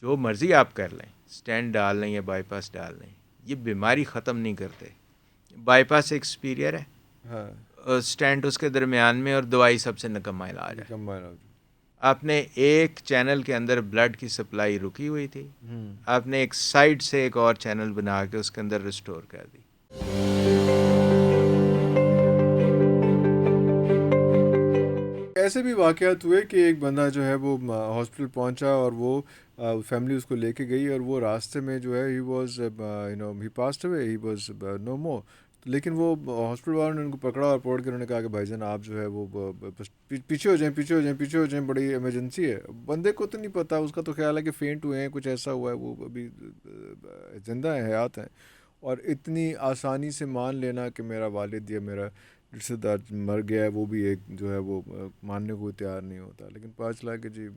جو مرضی آپ کر لیں، اسٹینٹ ڈال لیں یا بائی پاس ڈال لیں، یہ بیماری ختم نہیں کرتے. بائی پاس ایک سپیریئر ہے، ہاں اسٹینٹ اس کے درمیان میں، اور دوائی سب سے نکما علاج ہے. کم علاج. آپ نے ایک چینل کے اندر بلڈ کی سپلائی رکی ہوئی تھی، آپ نے ایک سائڈ سے ایک اور چینل بنا کے اس کے اندر ریسٹور کر دی. ایسے بھی واقعات ہوئے کہ ایک بندہ جو ہے وہ ہاسپٹل پہنچا اور وہ فیملی اس کو لے کے گئی اور وہ راستے میں جو ہے ہی passed away, he was no مور. لیکن وہ ہاسپٹل والوں نے ان کو پکڑا اور پکڑ کے انہوں نے کہا کہ بھائی جان آپ جو ہے وہ پیچھے ہو جائیں، پیچھے ہو جائیں، پیچھے ہو جائیں، بڑی ایمرجنسی ہے. بندے کو تو نہیں پتا، اس کا تو خیال ہے کہ فینٹ ہوئے ہیں، کچھ ایسا ہوا ہے، وہ ابھی زندہ ہیں، حیات ہیں. اور اتنی آسانی سے مان لینا کہ میرا والد یا میرا رشتے دار مر گیا ہے، وہ بھی ایک جو ہے وہ ماننے کو تیار نہیں ہوتا. لیکن پتہ چلا کہ جی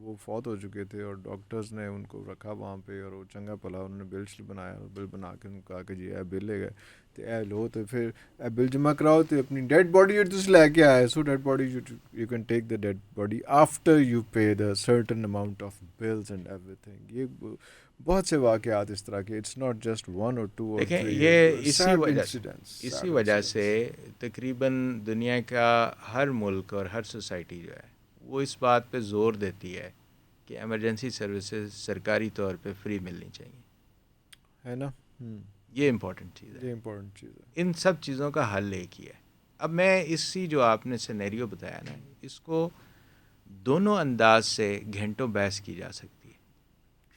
وہ فوت ہو چکے تھے اور ڈاکٹرز نے ان کو رکھا وہاں پہ، اور وہ چنگا پلا انہوں نے بل بنایا، اور بل بنا کے ان کو کہا کہ جی اے بل لے گئے تو اے لو، تو پھر اے بل جمع کراؤ تو اپنی ڈیڈ باڈی تُس لے کے آئے. So dead body you can take the dead body after you pay the certain amount of bills and ایوری تھنگ. یہ بہت سے واقعات اس طرح کے، اٹس ناٹ جسٹ ون اور ٹو اور دیکھیں تھری. یہ اسی وجہ سے تقریباً دنیا کا ہر ملک اور ہر سوسائٹی جو ہے وہ اس بات پہ زور دیتی ہے کہ ایمرجنسی سروسز سرکاری طور پہ فری ملنی چاہیے، ہے نا. یہ امپورٹنٹ چیز ہے. یہ امپورٹنٹ چیز ہے. ان سب چیزوں کا حل ایک ہی ہے. اب میں اسی جو آپ نے سینیریو بتایا نا، اس کو دونوں انداز سے گھنٹوں بحث کی جا سکتی ہے.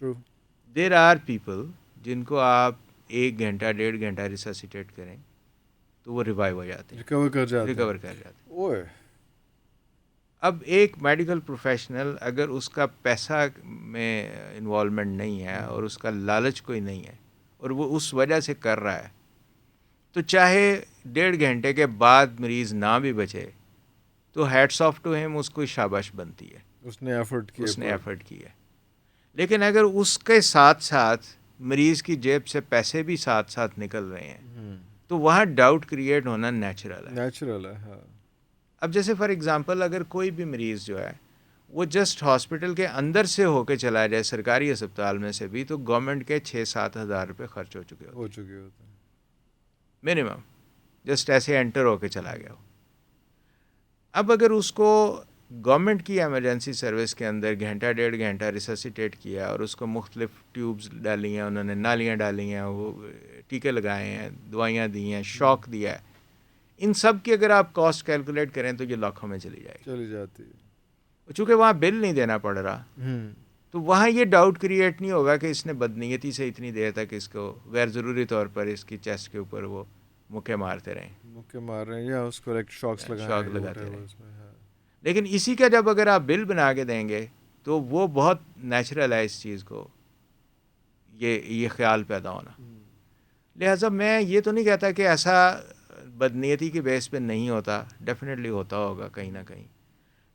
ٹرو. دیر آر پیپل جن کو آپ 1 گھنٹہ 1.5 گھنٹہ ریسسیٹیٹ کریں تو وہ ریوائیو ہو جاتے ہیں، ریکور کر جاتے ہیں. ریکور کر جاتے ہیں. اوئے. اب ایک میڈیکل پروفیشنل اگر اس کا پیسہ میں انوالومنٹ نہیں ہے اور اس کا لالچ کوئی نہیں ہے اور وہ اس وجہ سے کر رہا ہے، تو چاہے 1.5 گھنٹے کے بعد مریض نہ بھی بچے تو ہیٹس آف ٹو ہم، اس کو شاباش بنتی ہے، اس نے ایفرٹ کیا، اس نے ایفرٹ کی ہے. لیکن اگر اس کے ساتھ ساتھ مریض کی جیب سے پیسے بھی ساتھ ساتھ نکل رہے ہیں تو وہاں ڈاؤٹ کریٹ ہونا نیچرل ہے. نیچرل ہے. ہاں. اب جیسے فار ایگزامپل اگر کوئی بھی مریض جو ہے وہ جسٹ ہاسپٹل کے اندر سے ہو کے چلا جائے، سرکاری اسپتال میں سے بھی، تو گورنمنٹ کے 6-7 ہزار روپے خرچ ہو چکے ہوتے ہیں منیمم، جسٹ ایسے انٹر ہو کے چلا گیا ہو. اب اگر اس کو گورنمنٹ کی ایمرجنسی سروس کے اندر 1.5 گھنٹہ ریسسیٹیٹ کیا اور اس کو مختلف ٹیوبز ڈالی ہیں، انہوں نے نالیاں ڈالی ہیں، وہ ٹیکے لگائے ہیں، دوائیاں دی ہیں، شاک دیا ہے، ان سب کی اگر آپ کاسٹ کیلکولیٹ کریں تو یہ لاکھوں میں چلی جاتی ہے. چونکہ وہاں بل نہیں دینا پڑ رہا تو وہاں یہ ڈاؤٹ کریٹ نہیں ہوگا کہ اس نے بدنیتی سے اتنی دیر تک اس کو غیر ضروری طور پر اس کی چیسٹ کے اوپر وہ مکے مارتے رہیں، مکے مار رہے ہیں یا اس کو شاکس شاک لگاتے رہیں. لیکن اسی کا جب اگر آپ بل بنا کے دیں گے تو وہ بہت نیچرل ہے اس چیز کو یہ خیال پیدا ہونا. لہٰذا میں یہ تو نہیں کہتا کہ ایسا بدنیتی کی بیس پہ نہیں ہوتا، ڈیفینیٹلی ہوتا ہوگا کہیں نہ کہیں.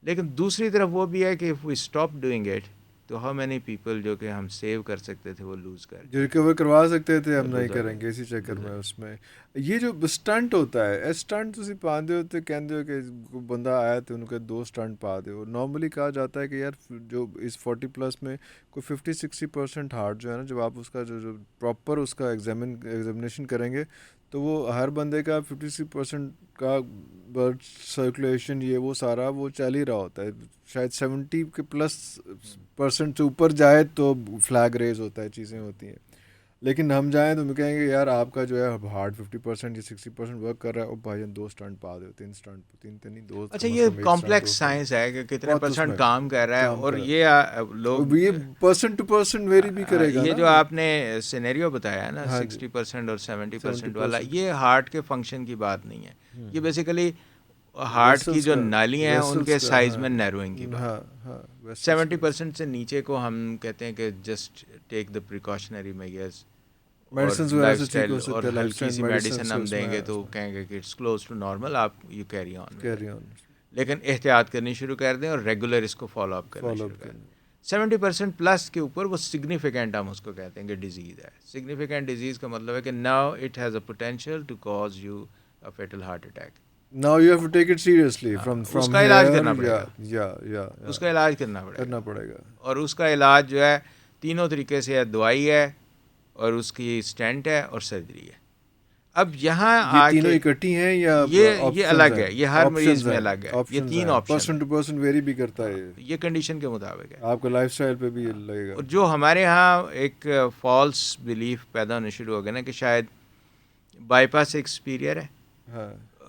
لیکن دوسری طرف وہ بھی ہے کہ if we stop doing it تو ہاؤ مینی پیپل جو کہ ہم سیو کر سکتے تھے وہ لوز کر جو ریکور کروا سکتے تھے ہم نہیں کریں گے اسی چکر میں. اس میں یہ جو اسٹنٹ ہوتا ہے، اسٹنٹ تسی پاندے ہوتے کہندے ہو کہ بندہ آیا تو ان کے 2 اسٹنٹ پا دے. اور نارملی کہا جاتا ہے کہ یار جو اس 40+ میں کوئی 50-60% ہارٹ جو ہے نا، جب آپ اس کا جو پراپر اس کا ایگزامینیشن کریں گے تو وہ ہر بندے کا 50% کا بلڈ سرکولیشن یہ وہ سارا وہ چل ہی رہا ہوتا ہے. شاید 70 کے +% سے اوپر جائے تو فلیگ ریز ہوتا ہے، چیزیں ہوتی ہیں. لیکن ہم جائیں تو ہم کہیں گے یار آپ کا جو ہے ہارٹ 50% یا 60% ورک کر رہا ہے، اور بھائی 2 اسٹنٹ پا دے، 3 اسٹنٹ، 3 نہیں 2. اچھا یہ کمپلیکس سائنس ہے کہ کتنے پرسنٹ کام کر رہا ہے، اور یہ لوگ یہ پرسن ٹو پرسن ویری بھی کرے گا. یہ جو آپ نے سینیریو بتایا نا 60% اور 70% والا، یہ ہارٹ کے فنکشن کی بات نہیں ہے، یہ بیسیکلی ہارٹ کی جو نالیاں ہیں ان کے سائز میں نیروئنگ کی بات. 70% سے نیچے کو ہم کہتے ہیں کہ جسٹ ٹیک دا پریکاشنری میجرز اور لائف اسٹائل اور ہلکی سی میڈیسن ہم دیں گے تو کہیں گے کہ اٹس کلوز ٹو نارمل، آپ یو کیری آن. لیکن احتیاط کرنی شروع کر دیں اور ریگولر اس کو فالو اپ کرنا شروع کر دیں. 70% کے اوپر وہ سگنیفیکینٹ ہم اس کو کہتے ہیں کہ ڈیزیز ہے. سگنیفیکینٹ ڈیزیز کا مطلب ہے کہ now it has a potential to cause you a fatal heart attack. Now you have to take it seriously from اس کا علاج here. کرنا پڑے گا. Yeah. اس کا علاج کرنا پڑے گا. اور اس کا علاج جو ہے تینوں طریقے سے ہے، دوائی ہے اور اس کی اسٹینٹ ہے اور سرجری ہے. اب یہاں یہ تینوں اکٹھی ہیں یا یہ الگ ہے، یہ ہر مریض میں الگ ہے. یہ تین option person to person vary بھی کرتا ہے، یہ کنڈیشن کے مطابق ہے. آپ کا لائف سٹائل پہ بھی لگے گا. اور جو ہمارے ہاں ایک فالس بلیف پیدا ہونے شروع ہو گیا نا کہ شاید بائی پاس ایک سپیریئر ہے،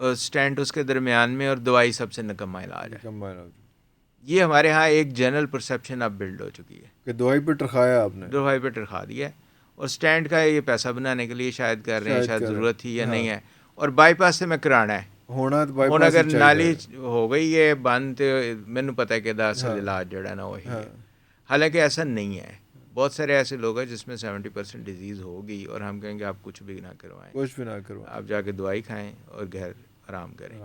اسٹینٹ اس کے درمیان میں، اور دوائی سب سے نکما علاج ہے. یہ ہمارے ہاں ایک جنرل پرسیپشن اب بلڈ ہو چکی ہے کہ دوائی پہ ٹرکھایا آپ نے، دوائی پہ ٹرکھا دیا ہے، اور اسٹینٹ کا یہ پیسہ بنانے کے لیے شاید کر رہے ہیں، شاید ضرورت تھی یا نہیں ہے. اور بائی پاس سے میں کرانا ہے ہونا اگر نالی ہو گئی ہے بند تو مینوں پتہ ہے کہ اصل علاج جڑا ہے نا وہی ہے. حالانکہ ایسا نہیں ہے. بہت سارے ایسے لوگ ہیں جس میں 70% ڈیزیز ہوگی اور ہم کہیں گے آپ کچھ بھی نہ کروائیں، آپ جا کے دوائی کھائیں اور گھر آرام کریں.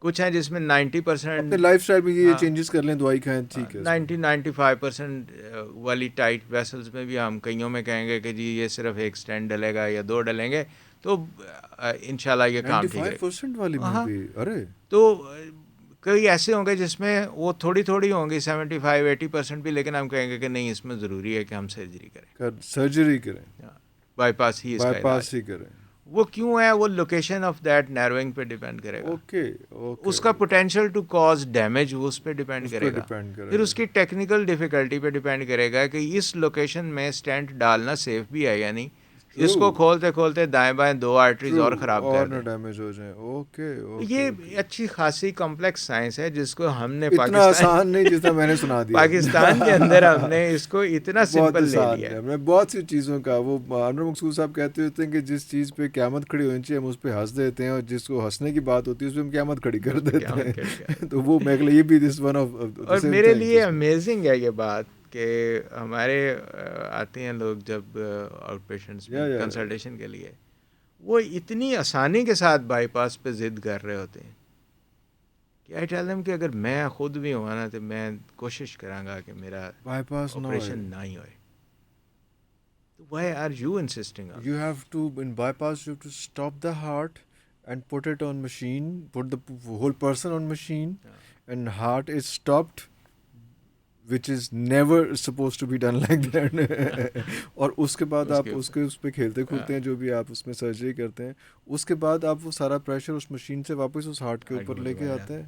کچھ ہیں جس میں 90% اپنے لائف سٹائل میں یہ چینجز کر لیں، دوائی کھائیں، ٹھیک ہے. 95% والی ٹائٹ ویسلز میں بھی ہم کئیوں میں کہیں گے کہ جی یہ صرف ایک اسٹینڈ ڈلے گا یا 2 ڈلیں گے تو انشاءاللہ یہ کام ٹھیک ہے. 95% والی میں بھی ارے تو کئی ایسے ہوں گے جس میں وہ تھوڑی ہوں گی 75-80% بھی، لیکن ہم کہیں گے کہ نہیں اس میں ضروری ہے کہ ہم سرجری کریں، بائی پاس ہی کریں. وہ کیوں ہے؟ وہ لوکیشن آف دیٹ نیروئنگ پہ ڈیپینڈ کرے گا. اس کا پوٹینشیل ٹو کاز ڈیمیج وہ اس پہ ڈیپینڈ کرے گا. پھر اس کی ٹیکنیکل ڈیفیکلٹی پہ ڈیپینڈ کرے گا کہ اس لوکیشن میں اسٹینٹ ڈالنا سیف بھی ہے یا نہیں. اس کو کھولتے دائیں بائیں 2 آرٹریز اور خراب کر دیں، ڈیمیج ہو جائیں. یہ اچھی خاصی کمپلیکس سائنس ہے جس کو ہم نے اتنا آسان نہیں جتنا میں نے سنا دیا. پاکستان کے اندر ہم نے اس کو اتنا سمپل لے لیا. میں بہت سی چیزوں کا وہ انور مقصود صاحب کہتے ہوتے ہیں کہ جس چیز پہ قیامت کھڑی ہونی چاہیے ہم اس پہ ہنس دیتے ہیں، اور جس کو ہنسنے کی بات ہوتی ہے اس پہ ہم قیامت کھڑی کر دیتے ہیں. تو وہ میں یہ بھی دس ون آف. اور میرے لیے امیزنگ ہے یہ بات کہ ہمارے آتے ہیں لوگ جب آؤٹ پیشنٹس میں کنسلٹیشن کے لیے، وہ اتنی آسانی کے ساتھ بائی پاس پہ ضد کر رہے ہوتے ہیں کہ آئی ٹیل دیم کہ اگر میں خود بھی ہوا نا تو میں کوشش کراں گا کہ میرا بائی پاس آپریشن نہ ہی ہوئے. Why are you insisting on? You have to, in bypass, you have to stop the heart and put it on machine, put the whole person on machine, and heart is stopped, which is never supposed to be done like that. اور اس کے بعد آپ اس پہ کھیلتے کودتے ہیں، جو بھی آپ اس میں سرجری کرتے ہیں، اس کے بعد آپ وہ سارا پریشر اس مشین سے واپس اس ہارٹ کے اوپر لے کے آتے ہیں،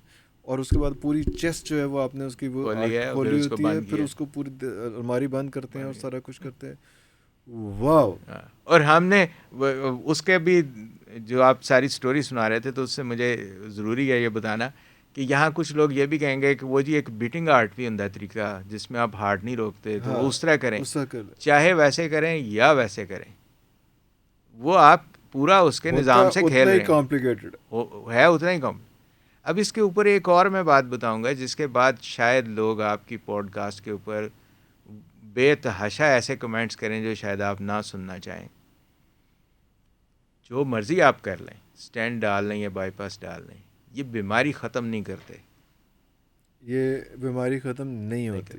اور اس کے بعد پوری چیسٹ جو ہے وہ آپ نے اس کی وہ کھولی ہوتی ہے، پھر اس کو پوری الماری بند کرتے ہیں اور سارا کچھ کرتے ہیں. واو. اور ہم نے اس کے بھی جو آپ ساری سٹوری سنا رہے تھے تو اس سے مجھے ضروری ہے یہ بتانا کہ یہاں کچھ لوگ یہ بھی کہیں گے کہ وہ جی ایک بیٹنگ ہارٹ بھی ہوندا طریقہ جس میں آپ ہارٹ نہیں روکتے، تو وہ اس طرح کریں، چاہے ویسے کریں یا ویسے کریں، وہ آپ پورا اس کے نظام سے کھیل رہے ہیں، کمپلیکیٹڈ ہے اتنا ہی کم. اب اس کے اوپر ایک اور میں بات بتاؤں گا جس کے بعد شاید لوگ آپ کی پوڈ کاسٹ کے اوپر بے تحاشا ایسے کمنٹس کریں جو شاید آپ نہ سننا چاہیں. جو مرضی آپ کر لیں، اسٹینڈ ڈال لیں یا بائی پاس ڈال لیں، یہ بیماری ختم نہیں کرتے. یہ بیماری ختم نہیں ہوتی.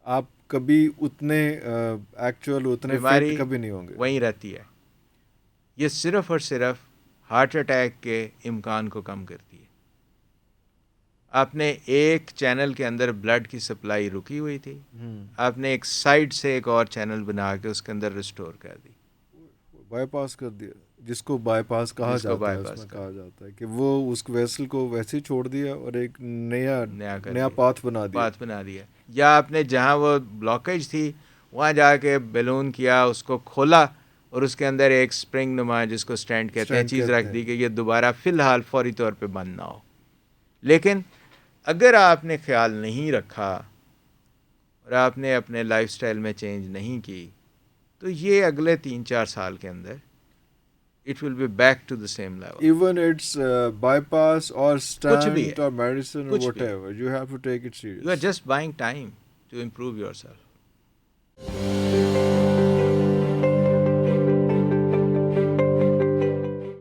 آپ کبھی اتنے ایکچوئل اتنے فٹ کبھی نہیں ہوں گے، وہیں رہتی ہے. یہ صرف اور صرف ہارٹ اٹیک کے امکان کو کم کرتی ہے. آپ نے ایک چینل کے اندر بلڈ کی سپلائی رکی ہوئی تھی، آپ نے ایک سائڈ سے ایک اور چینل بنا کے اس کے اندر ریسٹور کر دی، بائی پاس کر دیا، جس کو بائی پاس کہا جاتا ہے. اس میں کہا جاتا ہے کہ وہ اس ویسل کو ویسے ہی چھوڑ دیا اور ایک نیا پاتھ بنا دیا. یا آپ نے جہاں وہ بلاکیج تھی وہاں جا کے بیلون کیا، اس کو کھولا اور اس کے اندر ایک سپرنگ نما جس کو سٹینڈ کہتے ہیں چیز رکھ دی کہ یہ دوبارہ فی الحال فوری طور پہ بند نہ ہو. لیکن اگر آپ نے خیال نہیں رکھا اور آپ نے اپنے لائف سٹائل میں چینج نہیں کی تو یہ اگلے 3-4 سال کے اندر it will be back to the same level. Even it's bypass or stent or medicine or whatever, you have to take it serious. You are just buying time to improve yourself.